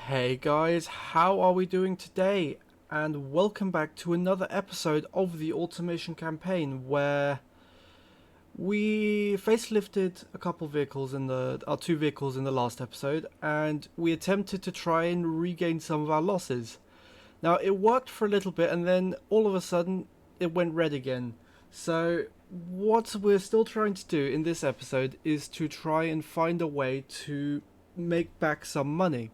Hey guys, how are we doing today? And welcome back to another episode of the automation campaign where we facelifted a couple vehicles in our two vehicles in the last episode, and we attempted to try and regain some of our losses. Now it worked for a little bit, and then all of a sudden it went red again. So what we're still trying to do in this episode is to try and find a way to make back some money.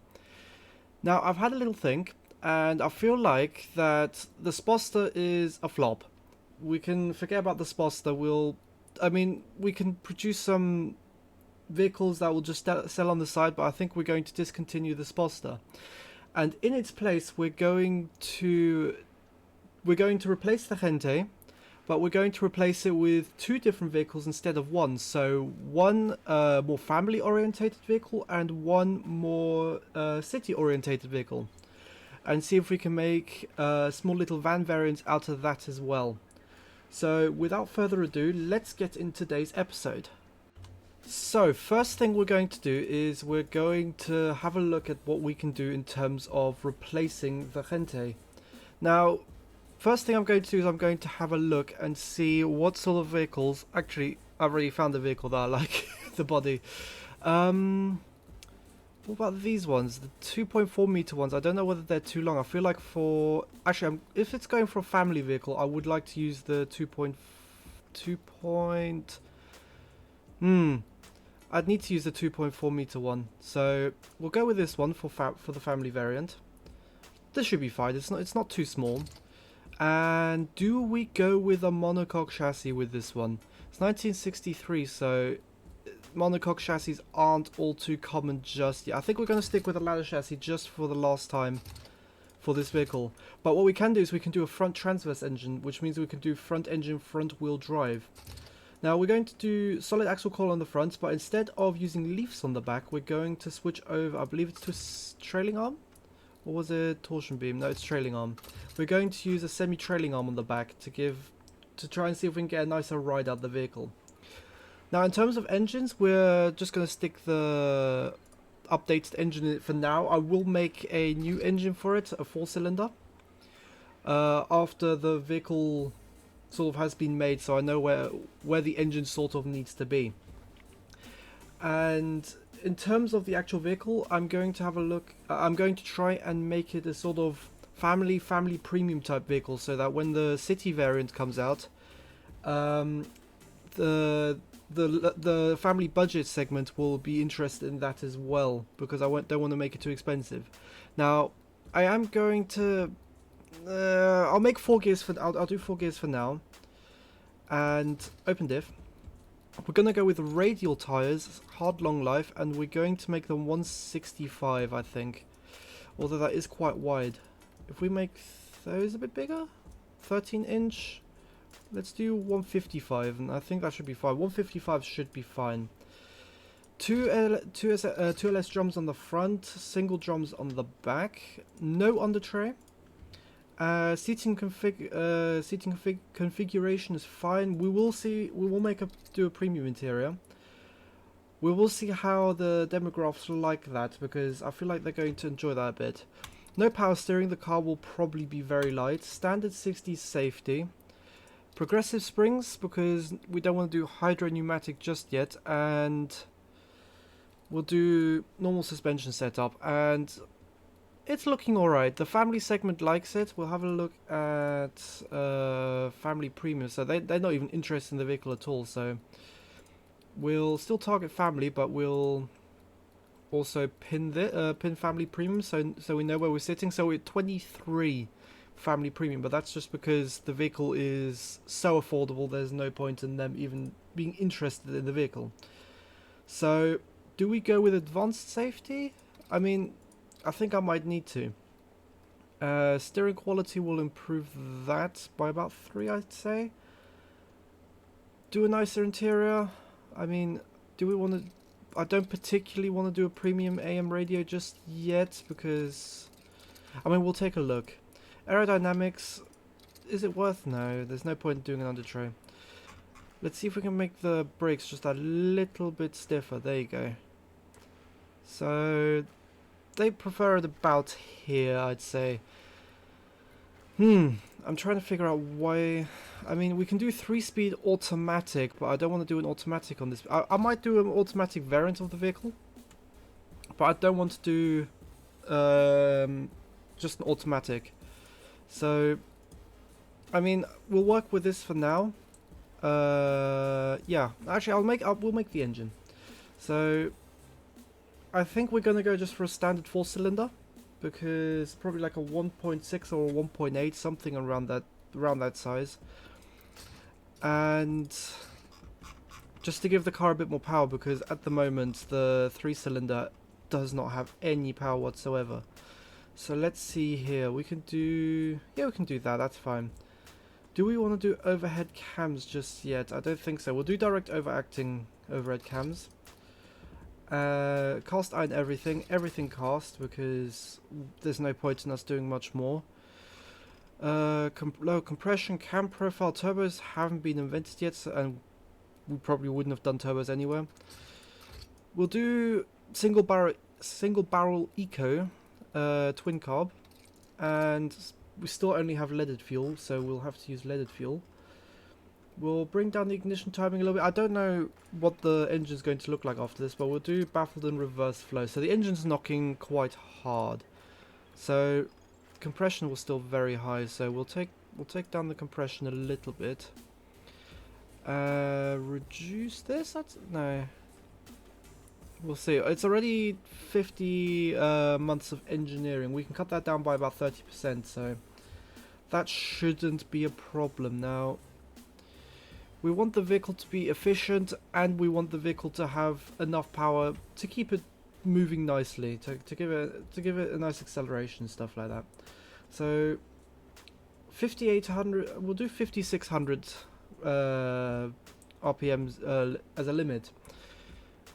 Now, I've had a little think, and I feel like that the Sposter is a flop. We can forget about the Sposter. We can produce some vehicles that will just sell on the side, but I think we're going to discontinue the Sposter. And in its place, we're going to replace the Gente, but we're going to replace it with two different vehicles instead of one. So one more family-orientated vehicle and one more city-orientated vehicle. And see if we can make small little van variants out of that as well. So without further ado, let's get into today's episode. So first thing we're going to do is we're going to have a look at what we can do in terms of replacing the Gente. Now, first thing I'm going to do is I'm going to have a look and see what sort of vehicles. Actually, I've already found a vehicle that I like, the body. What about these ones? The 2.4 meter ones. I don't know whether they're too long. I feel like if it's going for a family vehicle, I would like to use the 2. I'd need to use the 2.4 meter one. So we'll go with this one for the family variant. This should be fine. It's not too small. And do we go with a monocoque chassis with this one? It's 1963, so monocoque chassis aren't all too common just yet. I think we're going to stick with a ladder chassis just for the last time for this vehicle. But what we can do is we can do a front transverse engine, which means we can do front engine, front wheel drive. Now we're going to do solid axle coil on the front, but instead of using leaves on the back, we're going to switch over, I believe it's to a trailing arm? Or was it torsion beam? No, it's trailing arm. We're going to use a semi-trailing arm on the back to try and see if we can get a nicer ride out of the vehicle. Now, in terms of engines, we're just going to stick the updated engine in it for now. I will make a new engine for it, a 4-cylinder, after the vehicle sort of has been made, so I know where the engine sort of needs to be. And in terms of the actual vehicle, I'm going to have a look. I'm going to try and make it a sort of family premium type vehicle, so that when the city variant comes out, the family budget segment will be interested in that as well, because I don't want to make it too expensive. Now, I am going to. I'll make 4 gears for. I'll do 4 gears for now, and open diff. We're going to go with radial tires, hard long life, and we're going to make them 165, I think. Although that is quite wide. If we make those a bit bigger, 13-inch, let's do 155, and I think that should be fine. 155 should be fine. Two LS drums on the front, single drums on the back, no under tray. Seating configuration is fine. We will do a premium interior. We will see how the demographics like that, because I feel like they're going to enjoy that a bit. No power steering. The car will probably be very light. Standard 60s safety. Progressive springs, because we don't want to do hydro pneumatic just yet, and we'll do normal suspension setup, and it's looking alright. The family segment likes it. We'll have a look at family premium. So they're not even interested in the vehicle at all. So we'll still target family, but we'll also pin family premium. So we know where we're sitting. So we're at 23 family premium, but that's just because the vehicle is so affordable. There's no point in them even being interested in the vehicle. So do we go with advanced safety? I mean, I think I might need to. Steering quality will improve that by about 3, I'd say. Do a nicer interior. I mean, do we want to... I don't particularly want to do a premium AM radio just yet, because... I mean, we'll take a look. Aerodynamics, is it worth? No, there's no point in doing an under tray. Let's see if we can make the brakes just a little bit stiffer. There you go. So they prefer it about here, I'd say. I'm trying to figure out why. I mean, we can do 3-speed automatic, but I don't want to do an automatic on this. I might do an automatic variant of the vehicle, but I don't want to do just an automatic. So, I mean, we'll work with this for now. Yeah, actually, we'll make the engine. So, I think we're gonna go just for a standard 4-cylinder, because probably like a 1.6 or a 1.8, something around that size. And just to give the car a bit more power, because at the moment the 3-cylinder does not have any power whatsoever. So let's see here. We can do that. That's fine. Do we want to do overhead cams just yet? I don't think so. We'll do direct overhead cams. Cast iron everything cast, because there's no point in us doing much more. Low compression, cam profile, turbos haven't been invented yet, and we probably wouldn't have done turbos anywhere. We'll do single barrel eco, twin carb, and we still only have leaded fuel, so we'll have to use leaded fuel. We'll bring down the ignition timing a little bit. I don't know what the engine's going to look like after this, but we'll do baffled and reverse flow. So the engine's knocking quite hard. So compression was still very high, so we'll take down the compression a little bit. Reduce this? No. We'll see. It's already 50 months of engineering. We can cut that down by about 30%, so that shouldn't be a problem. Now, we want the vehicle to be efficient, and we want the vehicle to have enough power to keep it moving nicely, to give it a nice acceleration and stuff like that. So 5800, we'll do 5600 RPMs as a limit.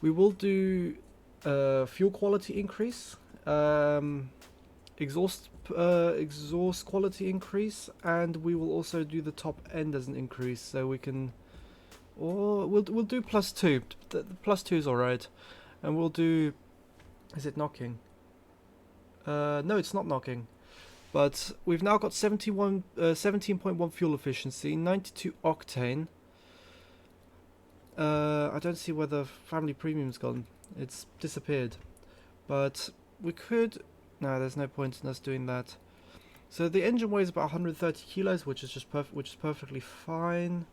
We will do fuel quality increase, exhaust quality increase, and we will also do the top end as an increase, so we can, or we'll do +2. The +2 is alright, and we'll do. Is it knocking? No, it's not knocking. But we've now got 17.1 fuel efficiency, 92 octane. I don't see where the family premium's gone. It's disappeared. But we could. No, there's no point in us doing that. So the engine weighs about 130 kilos, which is just perfectly fine.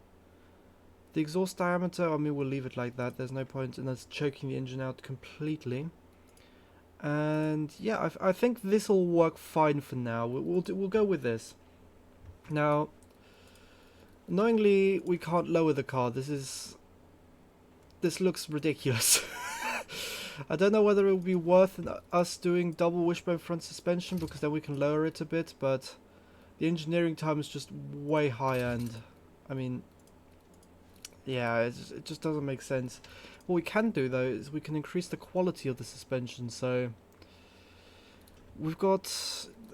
The exhaust diameter, I mean, we'll leave it like that. There's no point in us choking the engine out completely. And yeah, I think this will work fine for now. We'll go with this. Now, knowingly, we can't lower the car. This looks ridiculous. I don't know whether it would be worth us doing double wishbone front suspension, because then we can lower it a bit, but the engineering time is just way higher, and I mean, yeah, it just doesn't make sense. What we can do though is we can increase the quality of the suspension. So we've got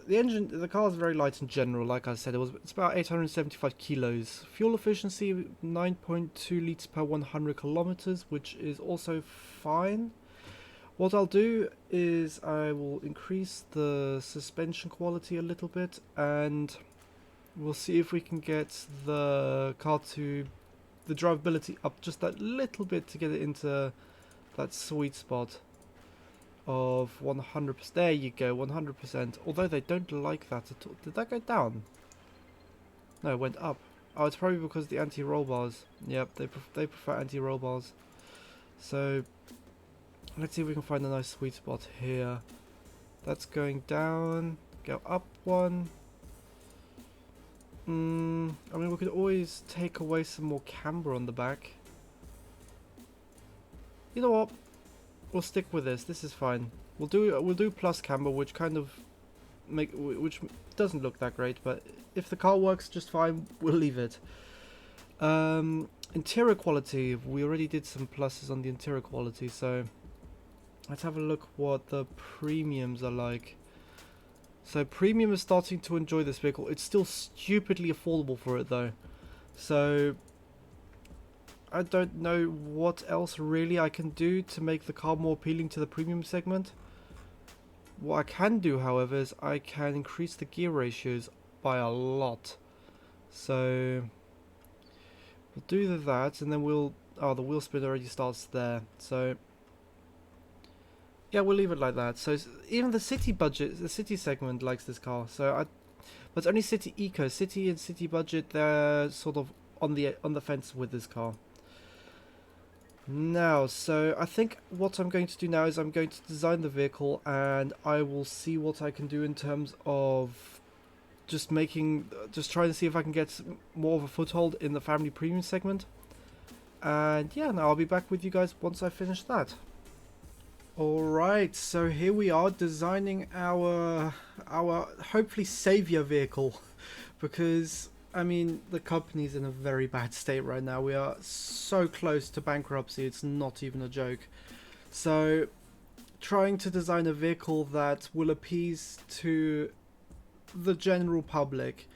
the car is very light in general. Like I said, it's about 875 kilos. Fuel efficiency 9.2 liters per 100 kilometers, which is also fine. What I'll do is I will increase the suspension quality a little bit, and we'll see if we can get the car to the drivability up just that little bit to get it into that sweet spot of 100%. There you go, 100%. Although they don't like that at all. Did that go down? No, it went up. Oh, it's probably because of the anti-roll bars. Yep, they prefer anti-roll bars. So let's see if we can find a nice sweet spot here. That's going down. Go up one. I mean, we could always take away some more camber on the back. You know what? We'll stick with this. This is fine. We'll do plus camber, which kind of which doesn't look that great, but if the car works just fine, we'll leave it. Interior quality. We already did some pluses on the interior quality, so let's have a look what the premiums are like. So premium is starting to enjoy this vehicle. It's still stupidly affordable for it though. So I don't know what else really I can do to make the car more appealing to the premium segment. What I can do, however, is I can increase the gear ratios by a lot. So we'll do that, and then we'll... Oh, the wheel spin already starts there. So yeah, we'll leave it like that. So even the city budget, the city segment likes this car. But it's only city eco, city and city budget. They're sort of on the fence with this car. Now, so I think what I'm going to do now is I'm going to design the vehicle, and I will see what I can do in terms of just trying to see if I can get more of a foothold in the family premium segment. And yeah, now I'll be back with you guys once I finish that. Alright, so here we are designing our hopefully savior vehicle, because I mean the company's in a very bad state right now. We are so close to bankruptcy, it's not even a joke. So trying to design a vehicle that will appease to the general public.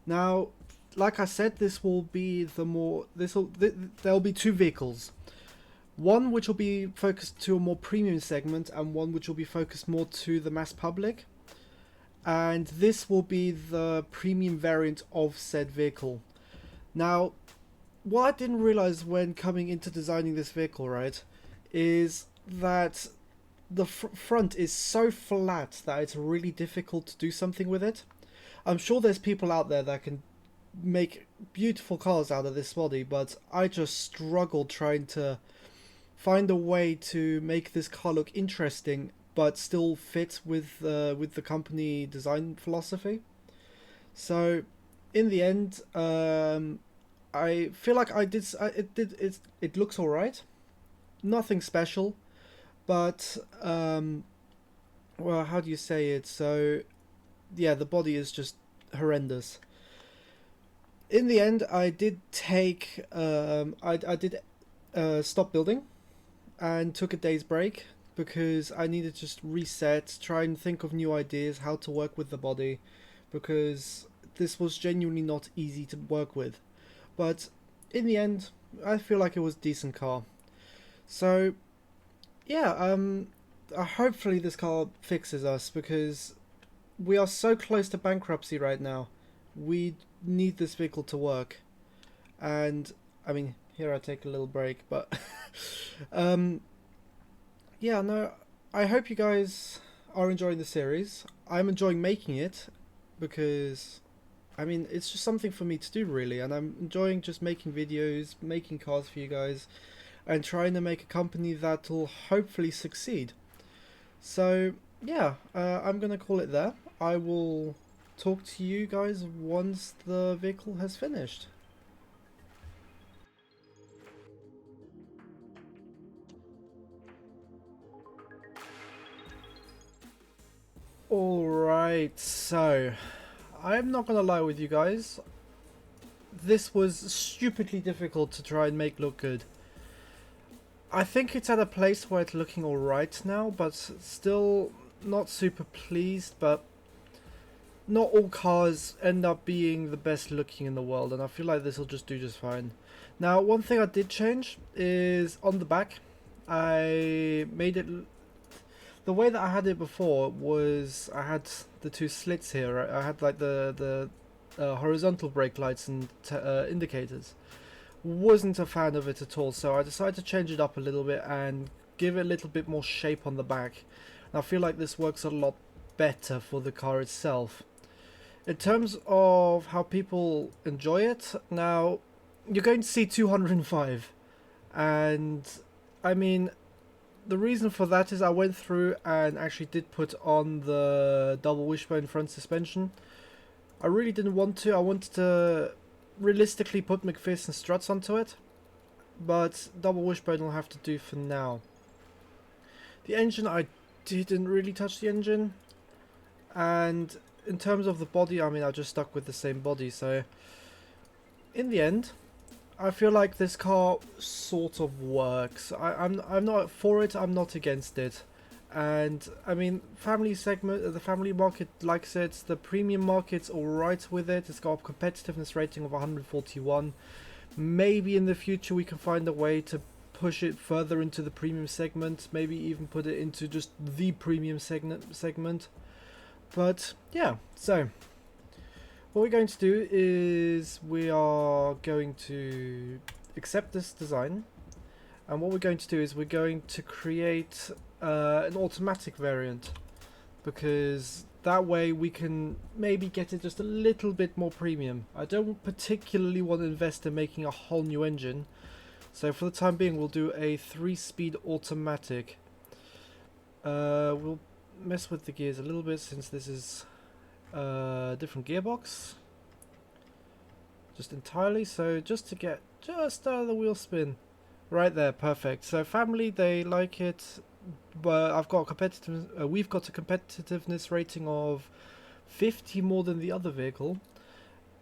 Now, like I said, there'll be two vehicles. One which will be focused to a more premium segment, and one which will be focused more to the mass public. And this will be the premium variant of said vehicle. Now, what I didn't realize when coming into designing this vehicle, right, is that the front is so flat that it's really difficult to do something with it. I'm sure there's people out there that can make beautiful cars out of this body, but I just struggled trying to find a way to make this car look interesting but still fit with the company design philosophy. So in the end, I feel like it looks alright, nothing special, but well, how do you say it? So yeah, the body is just horrendous. In the end, I did take I did stop building and took a day's break, because I needed to just reset, try and think of new ideas, how to work with the body, because this was genuinely not easy to work with. But in the end, I feel like it was a decent car. So yeah, hopefully this car fixes us, because we are so close to bankruptcy right now. We need this vehicle to work. And I mean, here I take a little break, but yeah, no, I hope you guys are enjoying the series. I'm enjoying making it, because I mean, it's just something for me to do, really, and I'm enjoying just making videos, making cars for you guys, and trying to make a company that will hopefully succeed. So yeah, I'm gonna call it there. I will talk to you guys once the vehicle has finished. Alright, so I'm not gonna lie with you guys, this was stupidly difficult to try and make look good. I think it's at a place where it's looking alright now, but still not super pleased. But not all cars end up being the best looking in the world, and I feel like this will just do just fine. Now, one thing I did change is on the back. I made it... The way that I had it before was I had the two slits here. Right? I had like the horizontal brake lights and indicators. Wasn't a fan of it at all, so I decided to change it up a little bit and give it a little bit more shape on the back. And I feel like this works a lot better for the car itself. In terms of how people enjoy it, now you're going to see 205, and I mean, the reason for that is I went through and actually did put on the double wishbone front suspension. I really didn't want to. I wanted to realistically put McPherson struts onto it, but double wishbone will have to do for now. The engine, I didn't really touch the engine, and in terms of the body, I mean, I just stuck with the same body. So in the end, I feel like this car sort of works. I'm not for it, I'm not against it. And I mean, family segment, the family market likes it, the premium market's alright with it. It's got a competitiveness rating of 141. Maybe in the future we can find a way to push it further into the premium segment, maybe even put it into just the premium segment. But yeah, so what we're going to do is we are going to accept this design, and what we're going to do is we're going to create an automatic variant, because that way we can maybe get it just a little bit more premium. I don't particularly want to invest in making a whole new engine, so for the time being we'll do a 3-speed automatic. We'll mess with the gears a little bit since this is a different gearbox. Just entirely, so just to get just out of the wheel spin. Right there, perfect. So family, they like it, but I've got a we've got a competitiveness rating of 50 more than the other vehicle,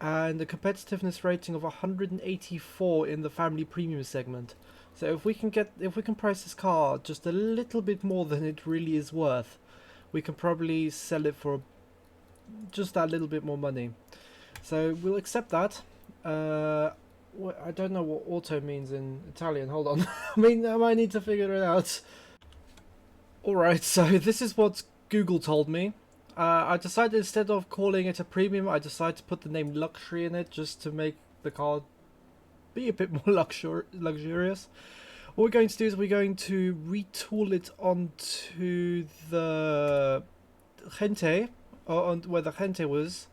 and a competitiveness rating of 184 in the family premium segment. So if we can price this car just a little bit more than it really is worth, we can probably sell it for just that little bit more money. So we'll accept that. I don't know what auto means in Italian. Hold on. I might need to figure it out. Alright, so this is what Google told me. I decided instead of calling it a premium, I decided to put the name luxury in it just to make the car be a bit more luxurious. What we're going to do is we're going to retool it onto the Gente, or on where the Gente was,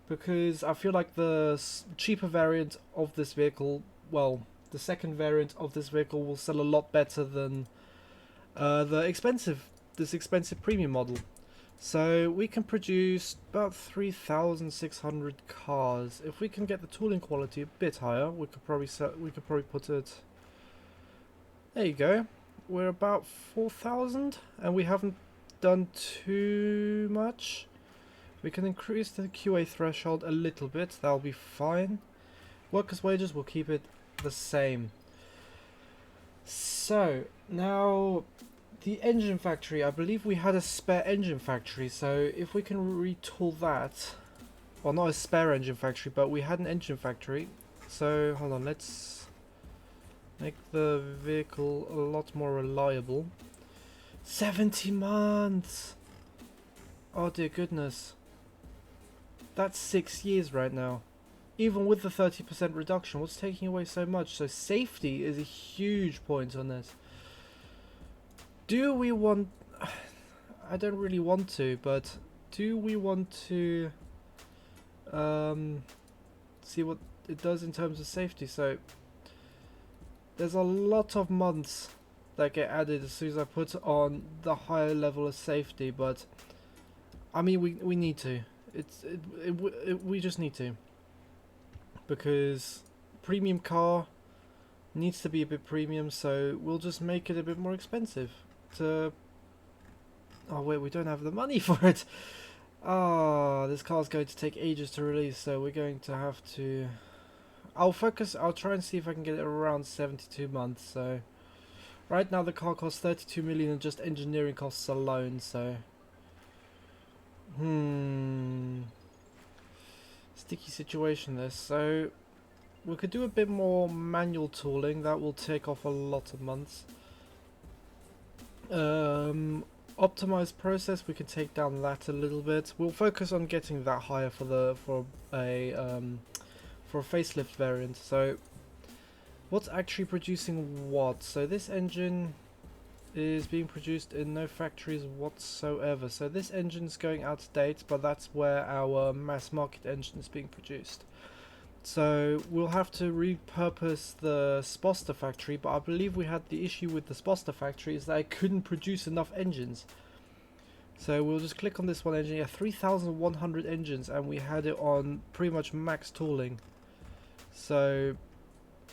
because I feel like the cheaper variant of this vehicle, well, the second variant of this vehicle will sell a lot better than this expensive premium model. So we can produce about 3,600 cars. If we can get the tooling quality a bit higher, we could probably put it. There you go. We're about 4,000, and we haven't done too much. We can increase the QA threshold a little bit, that'll be fine. Workers' wages, we'll keep it the same. So, now, the engine factory, I believe we had a spare engine factory, so if we can retool that, well, not a spare engine factory, but we had an engine factory. So, hold on, let's make the vehicle a lot more reliable. 70 months! Oh dear goodness. That's 6 years right now. Even with the 30% reduction, what's taking away so much? So safety is a huge point on this. Do we want... I don't really want to, but do we want to see what it does in terms of safety? So there's a lot of months that get added as soon as I put on the higher level of safety, but I mean we need to. We just need to, because premium car needs to be a bit premium, so we'll just make it a bit more expensive to... Oh wait, we don't have the money for it. This car's going to take ages to release, so we're going to have to... I'll try and see if I can get it around 72 months. So right now the car costs 32 million in just engineering costs alone, so sticky situation this. So we could do a bit more manual tooling, that will take off a lot of months. Optimized process, we can take down that a little bit. We'll focus on getting that higher for a facelift variant. So what's actually producing what? So this engine is being produced in no factories whatsoever. So this engine's going out of date, but that's where our mass market engine is being produced. So we'll have to repurpose the Sposter factory, but I believe we had the issue with the Sposter factory is that I couldn't produce enough engines. So we'll just click on this one engine, yeah, 3,100 engines, and we had it on pretty much max tooling. So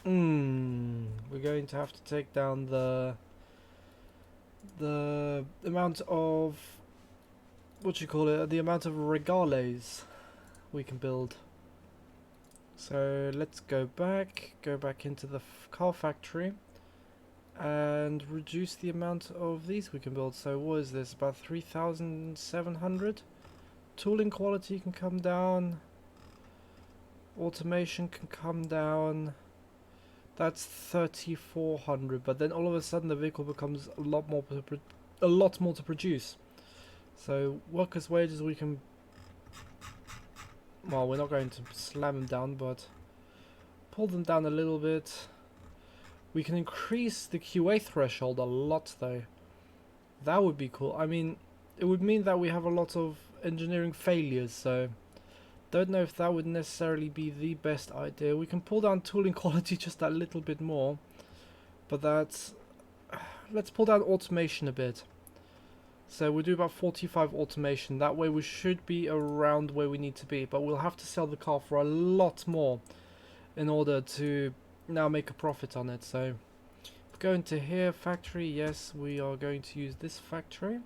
we're going to have to take down the amount of, the amount of regales we can build. So let's go back into the car factory and reduce the amount of these we can build. So what is this, about 3,700? Tooling quality can come down, automation can come down, That's 3,400, but then all of a sudden the vehicle becomes a lot more to produce. So workers' wages we can, well, we're not going to slam them down, but pull them down a little bit. We can increase the QA threshold a lot though. That would be cool. I mean, it would mean that we have a lot of engineering failures, so don't know if that would necessarily be the best idea. We can pull down tooling quality just a little bit more, but that's... let's pull down automation a bit. So we'll do about 45 automation. That way we should be around where we need to be, but we'll have to sell the car for a lot more in order to now make a profit on it. So go into here, factory. Yes, we are going to use this factory.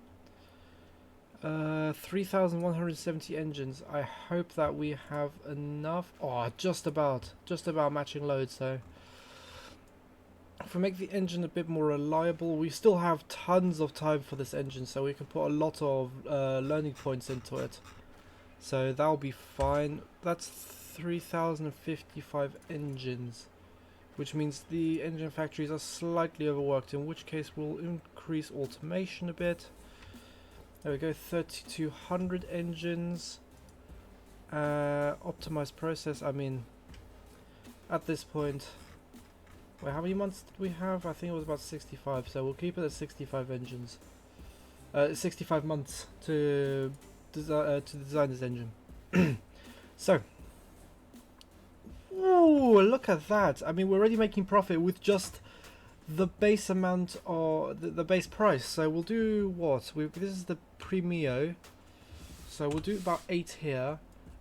3,170 engines. I hope that we have enough. Oh, just about matching load. So if we make the engine a bit more reliable, we still have tons of time for this engine, so we can put a lot of learning points into it. So that'll be fine. That's 3,055 engines, which means the engine factories are slightly overworked, in which case we'll increase automation a bit. There we go, 3,200 engines. Optimized process, I mean, at this point, wait, how many months did we have? I think it was about 65, so we'll keep it at 65 engines. 65 months to design this engine. So, ooh, look at that. I mean, we're already making profit with just the base amount or the base price. So we'll do what? This is the Premio. So we'll do about 8 here,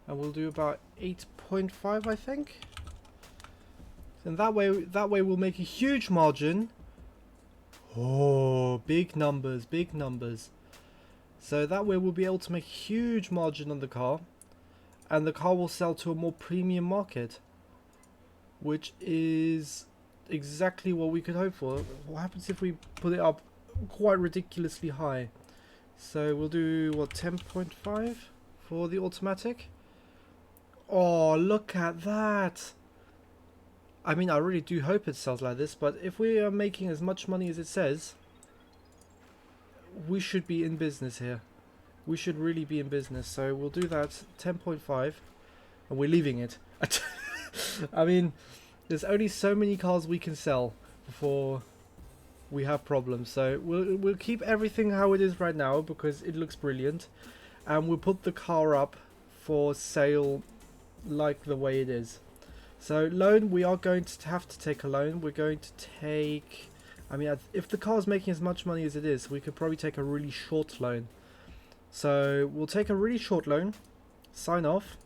and we'll do about 8.5, I think. And that way we'll make a huge margin. Oh, big numbers, big numbers. So that way we'll be able to make a huge margin on the car, and the car will sell to a more premium market, which is exactly what we could hope for. What happens if we put it up quite ridiculously high? So we'll do what, 10.5 for the automatic. Oh, look at that. I mean, I really do hope it sells like this, but if we are making as much money as it says, we should be in business here. We should really be in business. So we'll do that, 10.5, and we're leaving it. I mean, there's only so many cars we can sell before we have problems. So we'll keep everything how it is right now because it looks brilliant, and we'll put the car up for sale like the way it is. So loan, we are going to have to take a loan. We're going to take, I mean, if the car is making as much money as it is, we could probably take a really short loan. So we'll take a really short loan, sign off,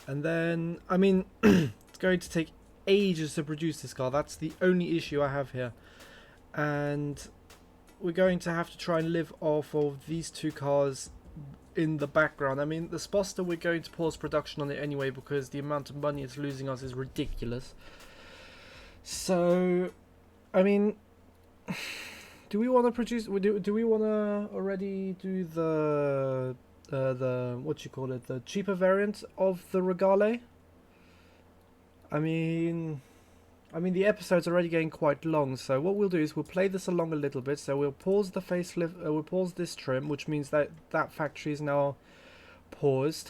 and then, I mean, it's going to take ages to produce this car. That's the only issue I have here. And we're going to have to try and live off of these two cars in the background. I mean, the Sposter, we're going to pause production on it anyway because the amount of money it's losing us is ridiculous. So, I mean, do we want to produce? Do we want to already do the what you call it, the cheaper variant of the Regale? I mean, the episode's already getting quite long, so what we'll do is we'll play this along a little bit. So we'll pause the facelift, we'll pause this trim, which means that that factory is now paused,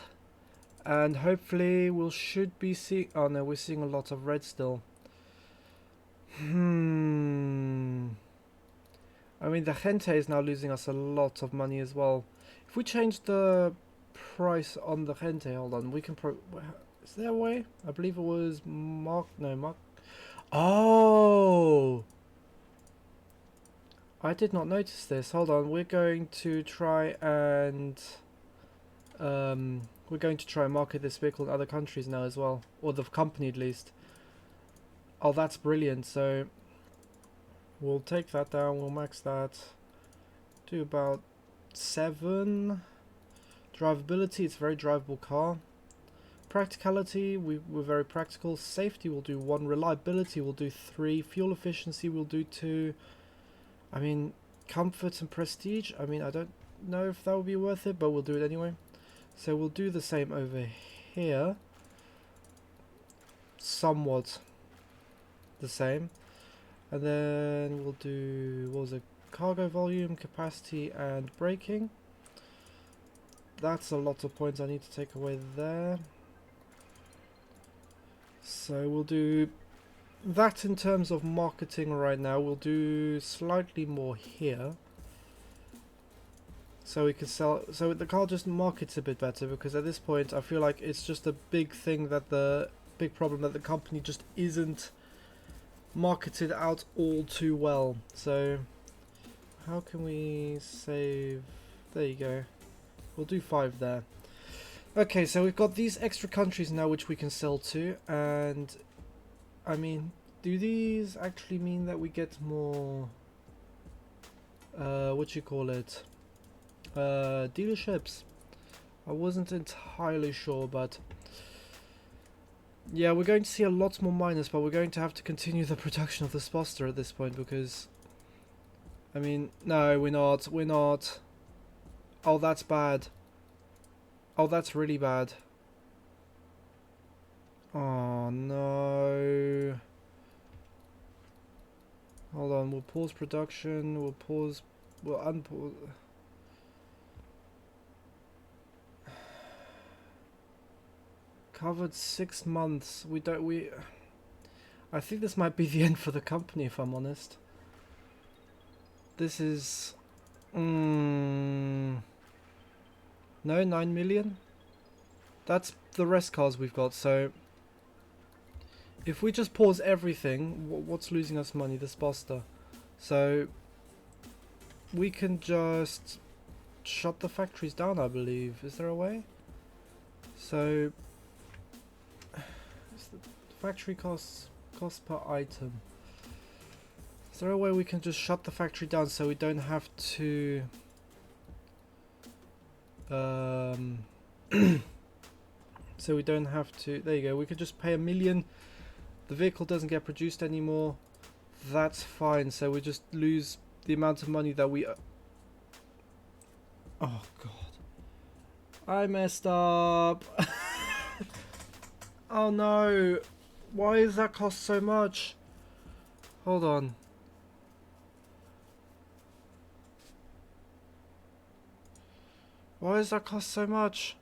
and hopefully we should be seeing. Oh no, we're seeing a lot of red still. I mean, the Gente is now losing us a lot of money as well. If we change the price on the Gente, hold on, we can is there a way? I believe it was Mark. Oh, I did not notice this. Hold on, we're going to try and market this vehicle in other countries now as well, or the company at least. Oh, that's brilliant. So we'll take that down. We'll max that. Do about 7. Drivability, it's a very drivable car. Practicality, we're very practical. Safety, we'll do 1. Reliability, we'll do 3. Fuel efficiency, we'll do 2. I mean, comfort and prestige, I mean, I don't know if that would be worth it, but we'll do it anyway. So we'll do the same over here. Somewhat. the same. And then we'll do, what was it, cargo volume, capacity, and braking. That's a lot of points I need to take away there. So we'll do that in terms of marketing right now. We'll do slightly more here. So we can sell, so the car just markets a bit better, because at this point I feel like it's just a big thing that big problem that the company just isn't marketed out all too well. So how can we save? There you go. We'll do 5 there. Okay, so we've got these extra countries now which we can sell to, and I mean, do these actually mean that we get more what you call it, dealerships? I wasn't entirely sure, but yeah, we're going to see a lot more miners, but we're going to have to continue the production of the Sposter at this point, because I mean, no, we're not. Oh, that's bad. Oh, that's really bad. Oh no. Hold on, we'll pause production, we'll unpause. Covered 6 months. I think this might be the end for the company, if I'm honest. This is no, 9 million. That's the rest cars we've got. So if we just pause everything, what's losing us money? The Sposter. So we can just shut the factories down, I believe. Is there a way? So the factory cost per item. Is there a way we can just shut the factory down so we don't have to so we don't have to, there you go, we could just pay $1 million. The vehicle doesn't get produced anymore. That's fine. So we just lose the amount of money that we oh god, I messed up. Oh no, why does that cost so much? Hold on. Why does that cost so much?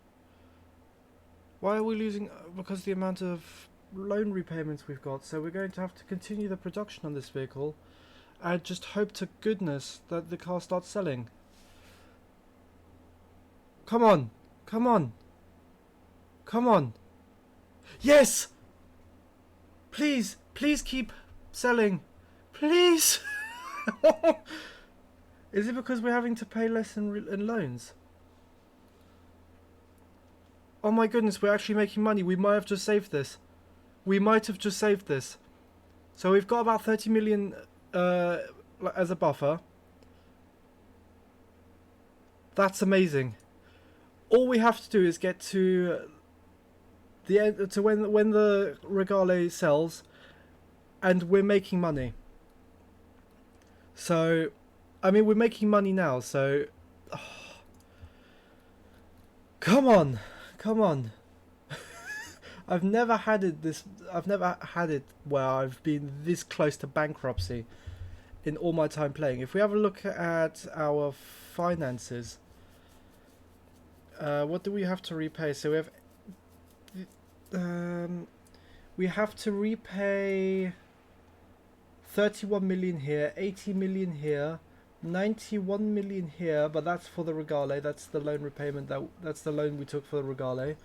Why are we losing? Because the amount of loan repayments we've got. So we're going to have to continue the production on this vehicle and just hope to goodness that the car starts selling. Come on, come on, come on. Yes! Please, please keep selling. Please! Is it because we're having to pay less in loans? Oh my goodness, we're actually making money. We might have just saved this. We might have just saved this. So we've got about 30 million as a buffer. That's amazing. All we have to do is get to the end, to when the Regale sells, and we're making money. So, I mean, we're making money now. So, oh. Come on, come on. I've never had it where I've been this close to bankruptcy in all my time playing. If we have a look at our finances, what do we have to repay? So we have to repay 31 million here, 80 million here, 91 million here, but that's for the Regale. That's the loan repayment. That's the loan we took for the Regale.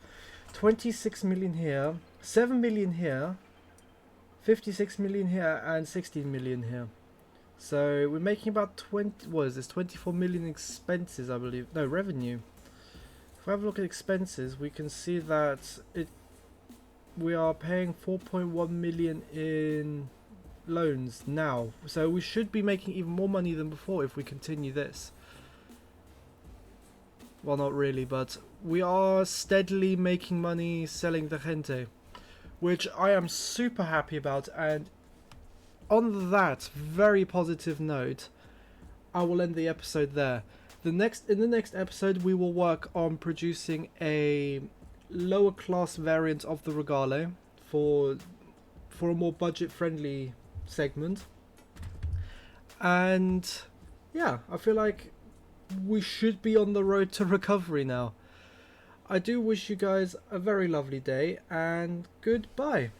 26 million here, 7 million here, 56 million here, and 16 million here. So we're making about 24 million expenses, I believe. No, revenue. If we have a look at expenses, we can see that we are paying 4.1 million in loans now. So we should be making even more money than before if we continue this. Well, not really, but we are steadily making money selling the gente, which I am super happy about. And on that very positive note, I will end the episode there. In the next episode, we will work on producing a lower class variant of the Regale for a more budget friendly segment. And yeah, I feel like we should be on the road to recovery now. I do wish you guys a very lovely day, and goodbye.